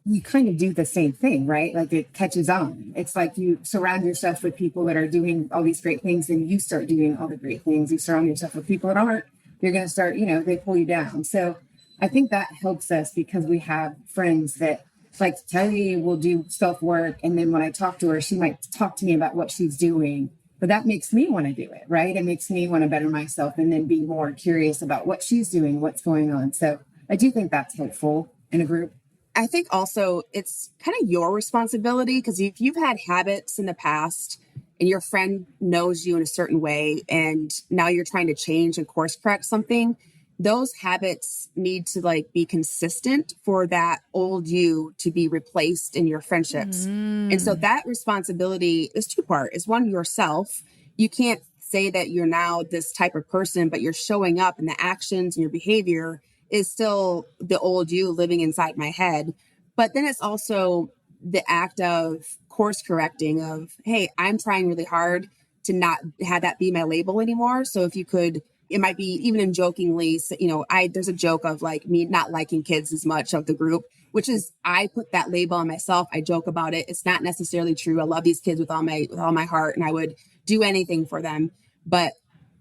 you kind of do the same thing, right? Like, it catches on. It's like you surround yourself with people that are doing all these great things, and you start doing all the great things. You surround yourself with people that aren't, you're going to start, they pull you down. So I think that helps us, because we have friends that, like, Kelly will do self-work, and then when I talk to her, she might talk to me about what she's doing. But that makes me want to do it, right? It makes me want to better myself, and then be more curious about what she's doing, what's going on. So I do think that's helpful in a group. I think also it's kind of your responsibility, because if you've had habits in the past and your friend knows you in a certain way, and now you're trying to change and course correct something, those habits need to be consistent for that old you to be replaced in your friendships. And so that responsibility is two-part. Is one, yourself. You can't say that you're now this type of person, but you're showing up, and the actions and your behavior is still the old you living inside my head. But then it's also the act of course correcting of, hey, I'm trying really hard to not have that be my label anymore. So if you could, it might be even in jokingly, there's a joke of me not liking kids as much of the group, which is, I put that label on myself. I joke about it. It's not necessarily true. I love these kids with all my heart, and I would do anything for them. But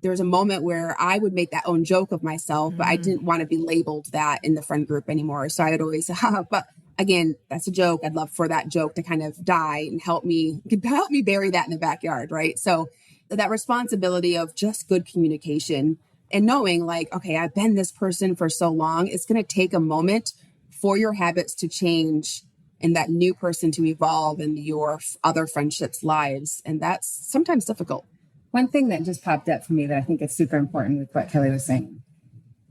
there was a moment where I would make that own joke of myself, but I didn't want to be labeled that in the friend group anymore. So I would always, but again, that's a joke. I'd love for that joke to kind of die and help me bury that in the backyard. Right. So that responsibility of just good communication and knowing okay, I've been this person for so long. It's going to take a moment for your habits to change and that new person to evolve in your other friendships' lives. And that's sometimes difficult. One thing that just popped up for me that I think is super important with what Kelly was saying: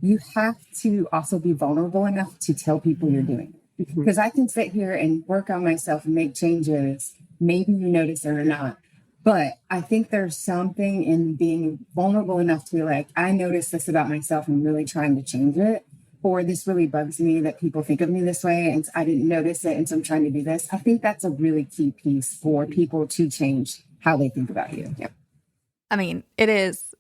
you have to also be vulnerable enough to tell people you're doing it. Because I can sit here and work on myself and make changes. Maybe you notice it or not. But I think there's something in being vulnerable enough to be like, I notice this about myself and I'm really trying to change it. Or this really bugs me that people think of me this way, and I didn't notice it, and so I'm trying to do this. I think that's a really key piece for people to change how they think about you. Yep. I mean, it is.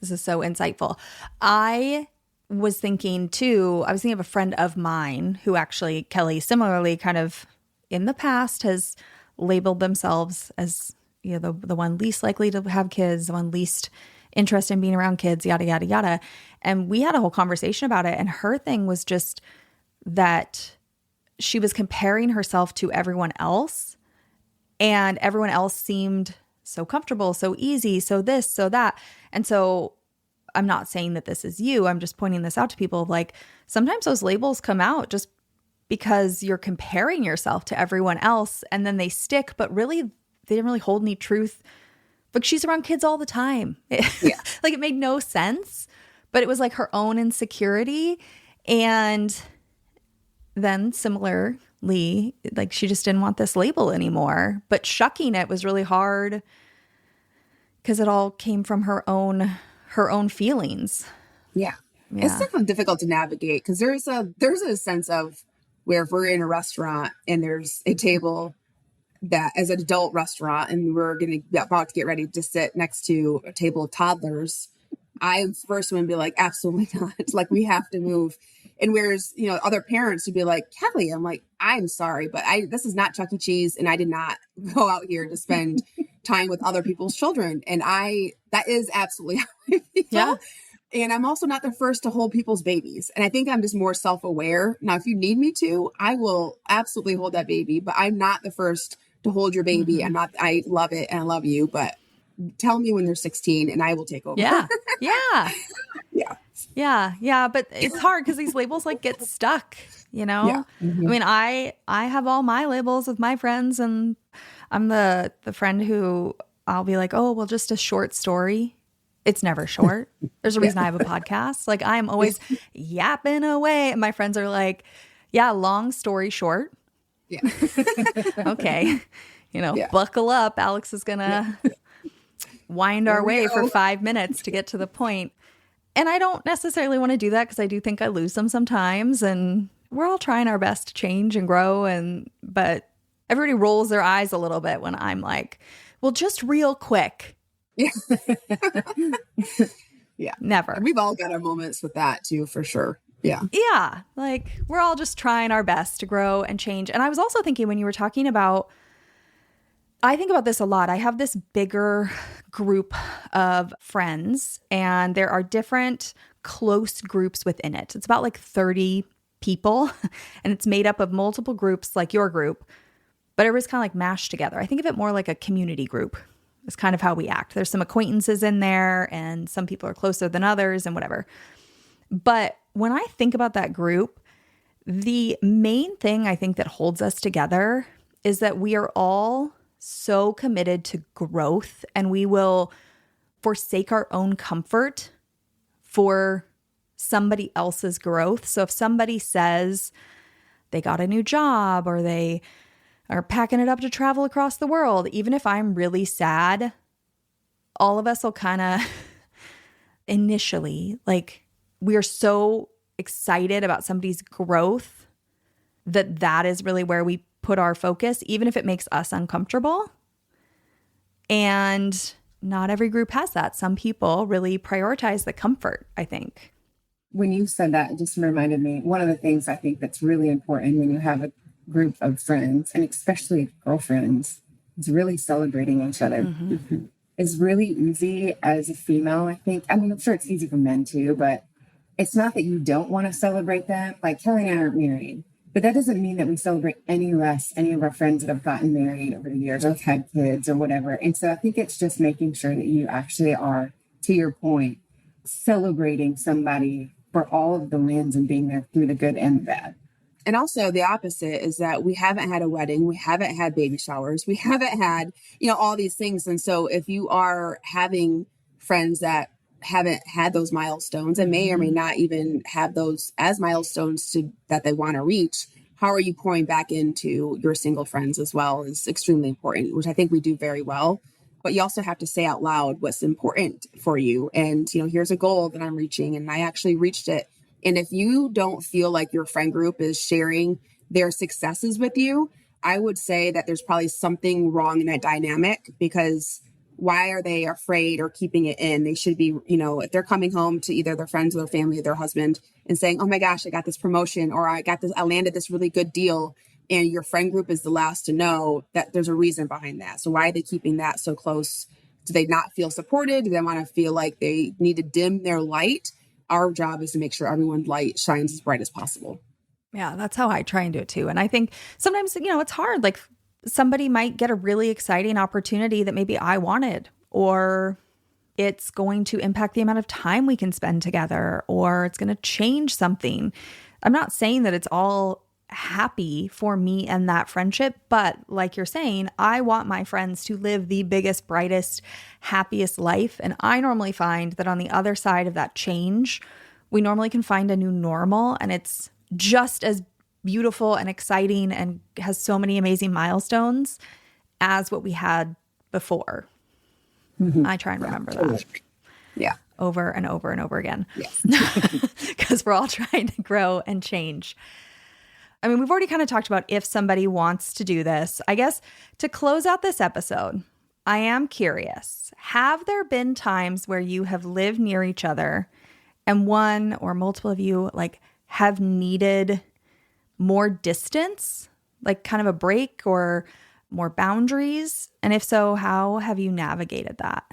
This is so insightful. I was thinking of a friend of mine who actually, Kelly, similarly kind of in the past has labeled themselves as the one least likely to have kids, the one least interested in being around kids, yada, yada, yada. And we had a whole conversation about it. And her thing was just that she was comparing herself to everyone else, and everyone else seemed so comfortable, so easy, so this, so that. And so I'm not saying that this is you. I'm just pointing this out to people. Sometimes those labels come out just because you're comparing yourself to everyone else, and then they stick, but really they didn't really hold any truth. She's around kids all the time. Yeah. It made no sense, but it was her own insecurity. And then similarly, she just didn't want this label anymore, but shucking it was really hard because it all came from her own feelings. Yeah. It's definitely difficult to navigate, because there's a sense of where if we're in a restaurant and there's a table that as an adult restaurant and we're going to be about to get ready to sit next to a table of toddlers, I first would be like, absolutely not. Like, we have to move. And whereas, other parents would be like, Kelly, I'm like, I'm sorry, but this is not Chuck E. Cheese. And I did not go out here to spend time with other people's children. And that is absolutely how I feel. Yeah. And I'm also not the first to hold people's babies. And I think I'm just more self-aware. Now, if you need me to, I will absolutely hold that baby, but I'm not the first to hold your baby. I love it and I love you, but tell me when they're 16 and I will take over. Yeah. Yeah. Yeah. Yeah. Yeah. But it's hard because these labels like get stuck, Yeah. I mean, I have all my labels with my friends, and I'm the friend who I'll be like, oh, well, just a short story. It's never short. There's a reason I have a podcast. Like, I'm always yapping away. And my friends are like, yeah, long story short. Yeah. Okay. Buckle up. Alex is going to wind our way for 5 minutes to get to the point. And I don't necessarily want to do that because I do think I lose them sometimes. And we're all trying our best to change and grow. But everybody rolls their eyes a little bit when I'm like, well, just real quick. Yeah. Yeah. Never. And we've all got our moments with that too, for sure. Yeah. Yeah. Like, we're all just trying our best to grow and change. And I was also thinking when you were talking about, I think about this a lot. I have this bigger group of friends, and there are different close groups within it. It's about like 30 people, and it's made up of multiple groups like your group, but everybody's kind of like mashed together. I think of it more like a community group. It's kind of how we act. There's some acquaintances in there, and some people are closer than others and whatever. But when I think about that group, the main thing I think that holds us together is that we are all so committed to growth, and we will forsake our own comfort for somebody else's growth. So if somebody says they got a new job or they are packing it up to travel across the world, even if I'm really sad, all of us will kind of initially, like, we are so excited about somebody's growth that is really where we put our focus, even if it makes us uncomfortable. And not every group has that. Some people really prioritize the comfort, I think. When you said that, it just reminded me, one of the things I think that's really important when you have a group of friends, and especially girlfriends, is really celebrating each other. Mm-hmm. It's really easy as a female, I think. I mean, I'm sure it's easy for men too, but it's not that you don't want to celebrate them. Like, Kelly and I aren't married, but that doesn't mean that we celebrate any less any of our friends that have gotten married over the years or have had kids or whatever. And so I think it's just making sure that you actually are, to your point, celebrating somebody for all of the wins and being there through the good and the bad. And also the opposite is that we haven't had a wedding. We haven't had baby showers. We haven't had, all these things. And so if you are having friends that haven't had those milestones and may or may not even have those as milestones that they want to reach, how are you pouring back into your single friends as well is extremely important, which I think we do very well. But you also have to say out loud what's important for you. And, here's a goal that I'm reaching, and I actually reached it. And if you don't feel like your friend group is sharing their successes with you, I would say that there's probably something wrong in that dynamic, because why are they afraid or keeping it in? They should be, if they're coming home to either their friends or their family or their husband and saying, oh my gosh, I got this promotion, or I landed this really good deal. And your friend group is the last to know that there's a reason behind that. So why are they keeping that so close? Do they not feel supported? Do they want to feel like they need to dim their light? Our job is to make sure everyone's light shines as bright as possible. Yeah, that's how I try and do it too. And I think sometimes, it's hard. Like, somebody might get a really exciting opportunity that maybe I wanted, or it's going to impact the amount of time we can spend together, or it's going to change something. I'm not saying that it's all happy for me and that friendship, but like you're saying, I want my friends to live the biggest, brightest, happiest life. And I normally find that on the other side of that change, we normally can find a new normal, and it's just as beautiful and exciting and has so many amazing milestones as what we had before. Mm-hmm. I try and remember that. Yeah. Over and over and over again. Yes. Because we're all trying to grow and change. I mean, we've already kind of talked about if somebody wants to do this. I guess to close out this episode, I am curious. Have there been times where you have lived near each other and one or multiple of you like have needed more distance, like kind of a break or more boundaries? And if so, how have you navigated that?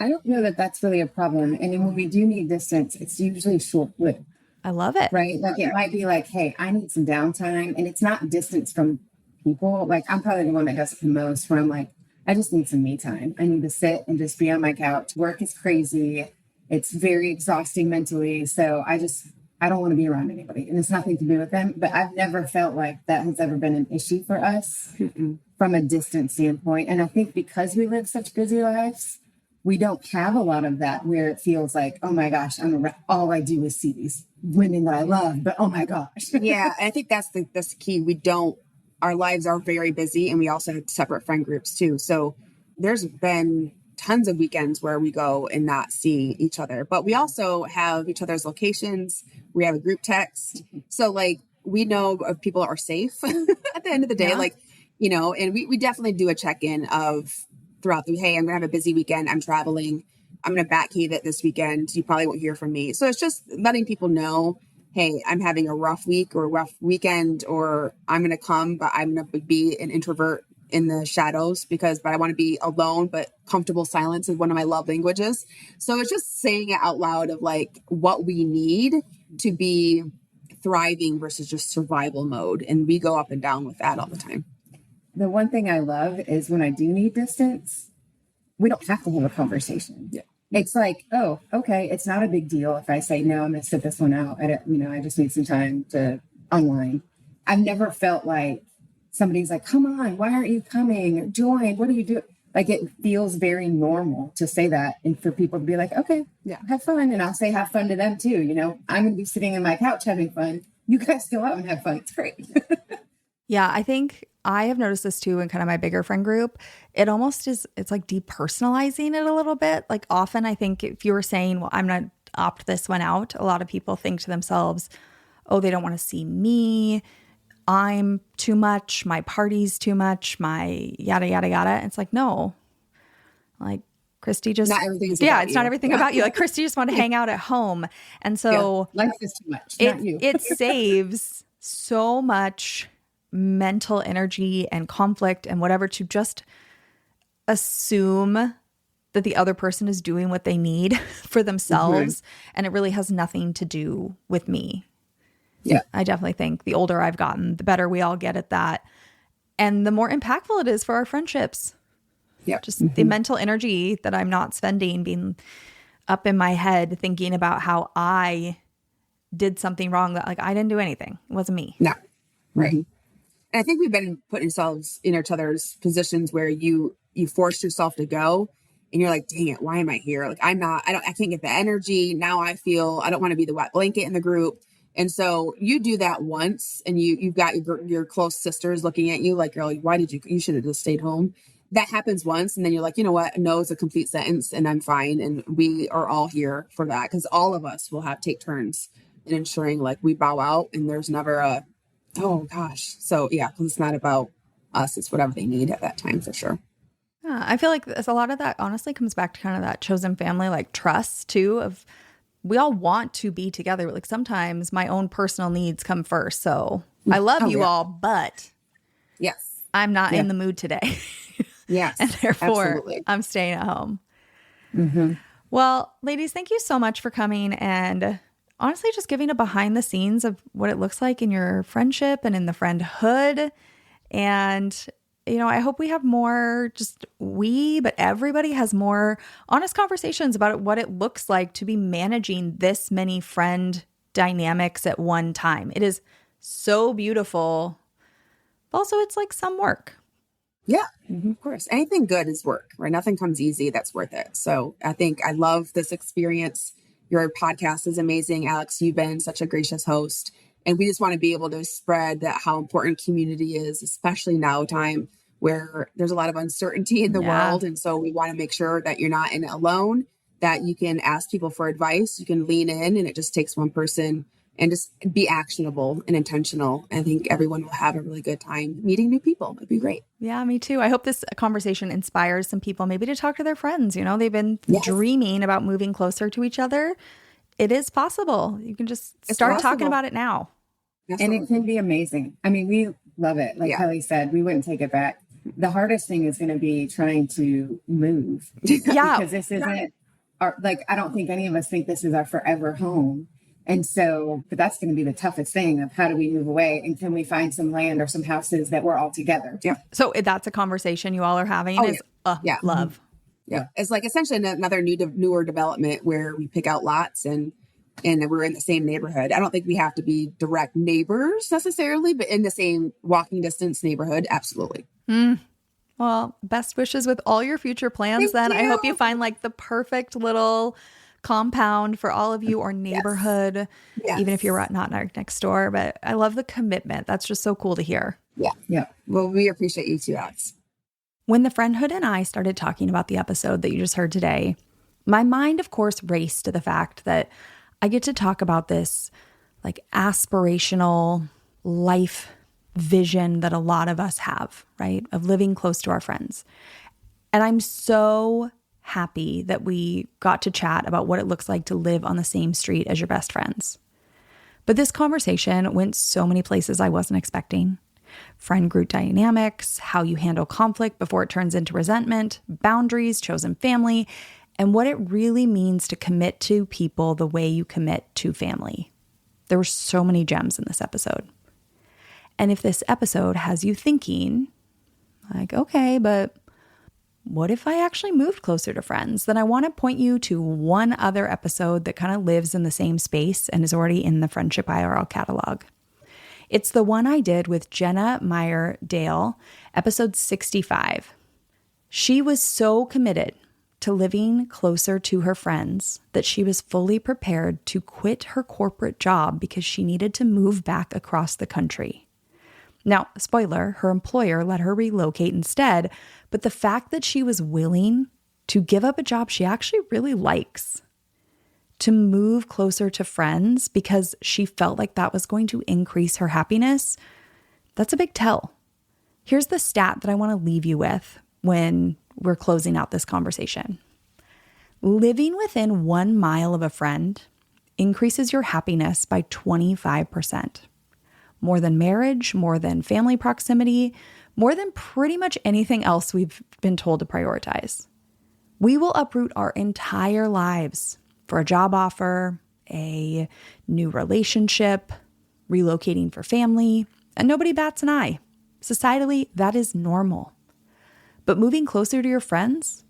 I don't know that that's really a problem. And then when we do need distance, it's usually short-lived, I love it. right? Like it might be like, hey, I need some downtime. And it's not distance from people. Like I'm probably the one that does it the most where I'm like, I just need some me time. I need to sit and just be on my couch. Work is crazy. It's very exhausting mentally. So I don't want to be around anybody. And it's nothing to do with them. But I've never felt like that has ever been an issue for us from a distance standpoint. And I think because we live such busy lives, we don't have a lot of that where it feels like, oh my gosh, all I do is see these women that I love. But oh my gosh. Yeah. And I think that's the key. Our lives are very busy, and we also have separate friend groups too. So there's been tons of weekends where we go and not see each other, but we also have each other's locations. We have a group text. So like, we know if people are safe at the end of the day, and we definitely do a check-in of throughout hey, I'm gonna have a busy weekend. I'm traveling. I'm gonna back cave it this weekend. You probably won't hear from me. So it's just letting people know, hey, I'm having a rough week or a rough weekend, or I'm going to come, but I'm going to be an introvert in the shadows but I want to be alone, but comfortable silence is one of my love languages. So it's just saying it out loud of like what we need to be thriving versus just survival mode. And we go up and down with that all the time. The one thing I love is when I do need distance, we don't have to have a conversation. Yeah. It's like, oh, okay, it's not a big deal if I say, no, I'm going to sit this one out. I just need some time to unwind. I've never felt like somebody's like, come on, why aren't you coming? Join, what are you doing? Like it feels very normal to say that. And for people to be like, okay, yeah, have fun. And I'll say, have fun to them too. I'm going to be sitting in my couch having fun. You guys go out and have fun. It's great. Yeah, I think I have noticed this too in kind of my bigger friend group. It almost is, it's like depersonalizing it a little bit. Like often I think if you were saying, well, I'm going to opt this one out, a lot of people think to themselves, oh, they don't want to see me. I'm too much. My party's too much. My yada, yada, yada. It's like, no, like Christy just, not everything is yeah, about it's you. not everything about you. Like Christy just want to hang out at home. And so life is too much, not you. It saves so much mental energy and conflict and whatever to just assume that the other person is doing what they need for themselves. And it really has nothing to do with me. Yeah. I definitely think the older I've gotten, the better we all get at that. And the more impactful it is for our friendships. Yeah. Just the mental energy that I'm not spending being up in my head thinking about how I did something wrong that like I didn't do anything. It wasn't me. No. Right. And I think we've been putting ourselves in each other's positions where you forced yourself to go and you're like, dang it, why am I here? Like I can't get the energy. Now I don't want to be the wet blanket in the group. And so you do that once and you've got your close sisters looking at you like, you're like, why did you should have just stayed home. That happens once. And then you're like, you know what? No is a complete sentence and I'm fine. And we are all here for that because all of us will take turns in ensuring like we bow out and there's never a, oh gosh. So yeah, because it's not about us. It's whatever they need at that time for sure. Yeah, I feel like a lot of that honestly comes back to kind of that chosen family, like trust too, of we all want to be together. Like sometimes my own personal needs come first. So I love you all, but yes, I'm not in the mood today. Yes. And therefore absolutely. I'm staying at home. Well, ladies, thank you so much for coming and honestly just giving a behind the scenes of what it looks like in your friendship and in the friendhood. And, I hope we have more, but everybody has more honest conversations about what it looks like to be managing this many friend dynamics at one time. It is so beautiful. Also, it's like some work. Yeah, of course. Anything good is work, right? Nothing comes easy that's worth it. So I think I love this experience. Your podcast is amazing, Alex. You've been such a gracious host. And we just want to be able to spread that how important community is, especially now time where there's a lot of uncertainty in the world. And so we want to make sure that you're not in it alone, that you can ask people for advice. You can lean in and it just takes one person and just be actionable and intentional. I think everyone will have a really good time meeting new people. It'd be great. Yeah, me too. I hope this conversation inspires some people maybe to talk to their friends. You know, they've been dreaming about moving closer to each other. It is possible. You can just start talking about it now. Absolutely. And it can be amazing. I mean, we love it. Like Kelly said, we wouldn't take it back. The hardest thing is going to be trying to move. Yeah. Because this isn't our, like, I don't think any of us think this is our forever home. And so, but that's going to be the toughest thing of how do we move away, and can we find some land or some houses that we're all together? Yeah. So that's a conversation you all are having love. Yeah. It's like essentially another newer development where we pick out lots and we're in the same neighborhood. I don't think we have to be direct neighbors necessarily, but in the same walking distance neighborhood. Absolutely. Well, best wishes with all your future plans. Thank you. I hope you find like the perfect little compound for all of you, or neighborhood, even if you're not next door. But I love the commitment. That's just so cool to hear. Yeah. Well, we appreciate you too, Alex. When the Friendhood and I started talking about the episode that you just heard today, my mind, of course, raced to the fact that I get to talk about this like aspirational life vision that a lot of us have, right? Of living close to our friends. And I'm so happy that we got to chat about what it looks like to live on the same street as your best friends. But this conversation went so many places I wasn't expecting. Friend group dynamics, how you handle conflict before it turns into resentment, boundaries, chosen family, and what it really means to commit to people the way you commit to family. There were so many gems in this episode. And if this episode has you thinking, like, okay, but what if I actually moved closer to friends? Then I want to point you to one other episode that kind of lives in the same space and is already in the Friendship IRL catalog. It's the one I did with Jenna Meyer Dale, episode 65. She was so committed to living closer to her friends that she was fully prepared to quit her corporate job because she needed to move back across the country. Now, spoiler, her employer let her relocate instead, but the fact that she was willing to give up a job she actually really likes, to move closer to friends because she felt like that was going to increase her happiness, that's a big tell. Here's the stat that I want to leave you with when we're closing out this conversation. Living within 1 mile of a friend increases your happiness by 25%. More than marriage, more than family proximity, more than pretty much anything else we've been told to prioritize. We will uproot our entire lives for a job offer, a new relationship, relocating for family, and nobody bats an eye. Societally, that is normal. But moving closer to your friends,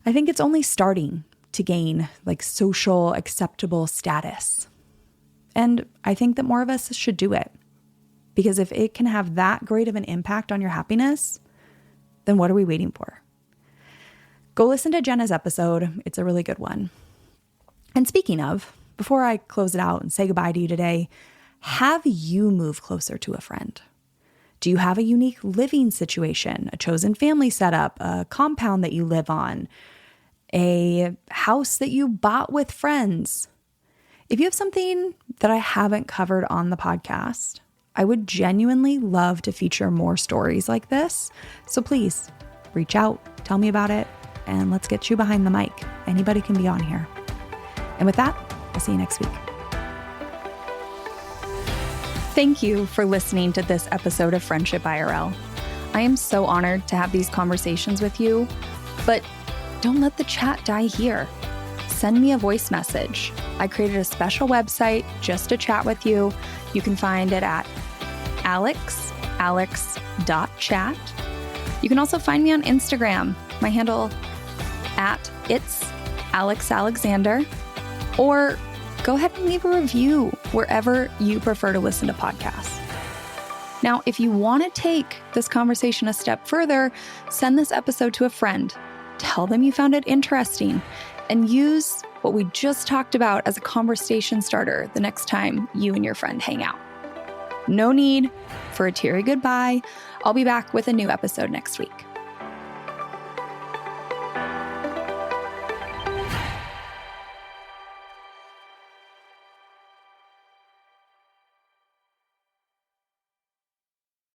I think it's only starting to gain like social acceptable status. And I think that more of us should do it. Because if it can have that great of an impact on your happiness, then what are we waiting for? Go listen to Jenna's episode. It's a really good one. And speaking of, before I close it out and say goodbye to you today, have you moved closer to a friend? Do you have a unique living situation, a chosen family setup, a compound that you live on, a house that you bought with friends? If you have something that I haven't covered on the podcast, I would genuinely love to feature more stories like this. So please reach out, tell me about it, and let's get you behind the mic. Anybody can be on here. And with that, I'll see you next week. Thank you for listening to this episode of Friendship IRL. I am so honored to have these conversations with you, but don't let the chat die here. Send me a voice message. I created a special website just to chat with you. You can find it at alex.chat. You can also find me on Instagram. My handle at it's Alex Alexander. Or go ahead and leave a review wherever you prefer to listen to podcasts. Now, if you want to take this conversation a step further, send this episode to a friend. Tell them you found it interesting and use what we just talked about as a conversation starter the next time you and your friend hang out. No need for a teary goodbye. I'll be back with a new episode next week.